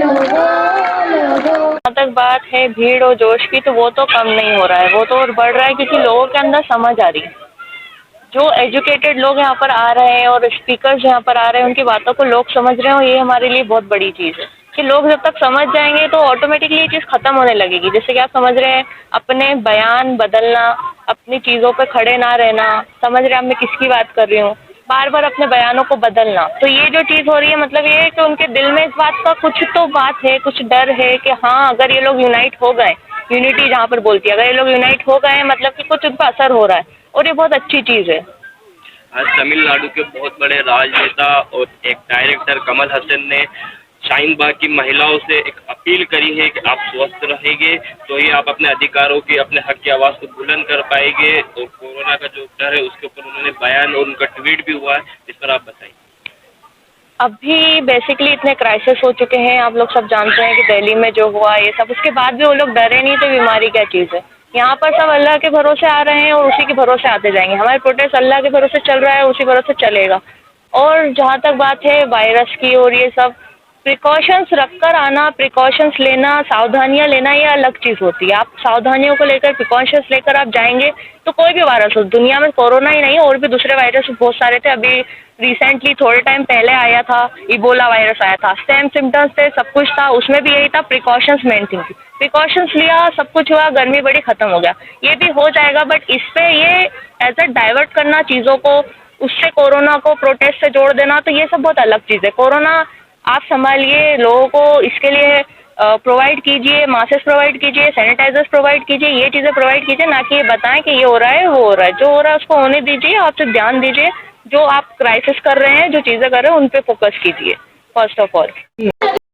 जहाँ तक बात है भीड़ और जोश की, तो वो तो कम नहीं हो रहा है, वो तो और बढ़ रहा है, क्योंकि लोगों के अंदर समझ आ रही है। जो एजुकेटेड लोग यहाँ पर आ रहे हैं और स्पीकर्स यहाँ पर आ रहे हैं, उनकी बातों को लोग समझ रहे हो, ये हमारे लिए बहुत बड़ी चीज़ है कि लोग जब तक समझ जाएंगे तो ऑटोमेटिकली ये चीज़ खत्म होने लगेगी। जैसे कि आप समझ रहे हैं, अपने बयान बदलना, अपनी चीज़ों पे खड़े ना रहना, समझ रहे हैं अब मैं किसकी बात कर रही हूँ, बार बार अपने बयानों को बदलना, तो ये जो चीज़ हो रही है, मतलब ये है कि उनके दिल में इस बात का कुछ तो बात है, कुछ डर है कि हाँ, अगर ये लोग यूनाइट हो गए, यूनिटी जहाँ पर बोलती है, अगर ये लोग यूनाइट हो गए मतलब कि कुछ उन पर असर हो रहा है, और ये बहुत अच्छी चीज़ है। आज तमिलनाडु के बहुत बड़े राजनेता और एक डायरेक्टर कमल हसन ने शाहीन बाग की महिलाओं से एक अपील करी है कि आप स्वस्थ रहेंगे तो ही आप अपने अधिकारों की, अपने हक की आवाज़ को बुलंद कर पाएंगे। और कोरोना का जो डर है उसके ऊपर उन्होंने बयान और उनका ट्वीट भी हुआ है, इस पर आप बताइए। अभी बेसिकली इतने क्राइसिस हो चुके हैं, आप लोग सब जानते हैं कि दिल्ली में जो हुआ ये सब, उसके बाद भी वो लोग डरे नहीं, तो बीमारी क्या चीज़ है। यहाँ पर सब अल्लाह के भरोसे आ रहे हैं और उसी के भरोसे आते जाएंगे। हमारे प्रोटेस्ट अल्लाह के भरोसे चल रहा है, उसी भरोसे चलेगा। और जहाँ तक बात है वायरस की और ये सब, प्रिकॉशंस रखकर आना, प्रिकॉशंस लेना, सावधानियाँ लेना, ये अलग चीज़ होती है। आप सावधानियों को लेकर, प्रिकॉशंस लेकर आप जाएंगे तो कोई भी वायरस हो, दुनिया में कोरोना ही नहीं और भी दूसरे वायरस बहुत सारे थे। अभी रिसेंटली थोड़े टाइम पहले आया था, इबोला वायरस आया था, सेम सिम्टम्स थे, सब कुछ था, उसमें भी यही था, प्रिकॉशंस मेन थिंग थी। प्रिकॉशंस लिया, सब कुछ हुआ, गर्मी बड़ी, खत्म हो गया। ये भी हो जाएगा, बट इस पे ये एज अ डाइवर्ट करना चीज़ों को, उससे कोरोना को प्रोटेस्ट से जोड़ देना, तो ये सब बहुत अलग चीज़ है। कोरोना आप संभालिए, लोगों को इसके लिए प्रोवाइड कीजिए, मास्क प्रोवाइड कीजिए, सैनिटाइजर्स प्रोवाइड कीजिए, ये चीज़ें प्रोवाइड कीजिए, ना कि ये बताएं कि ये हो रहा है, वो हो रहा है। जो हो रहा है उसको होने दीजिए, आप सिर्फ ध्यान दीजिए, जो आप क्राइसिस कर रहे हैं, जो चीज़ें कर रहे हैं, उन पे फोकस कीजिए फर्स्ट ऑफ ऑल।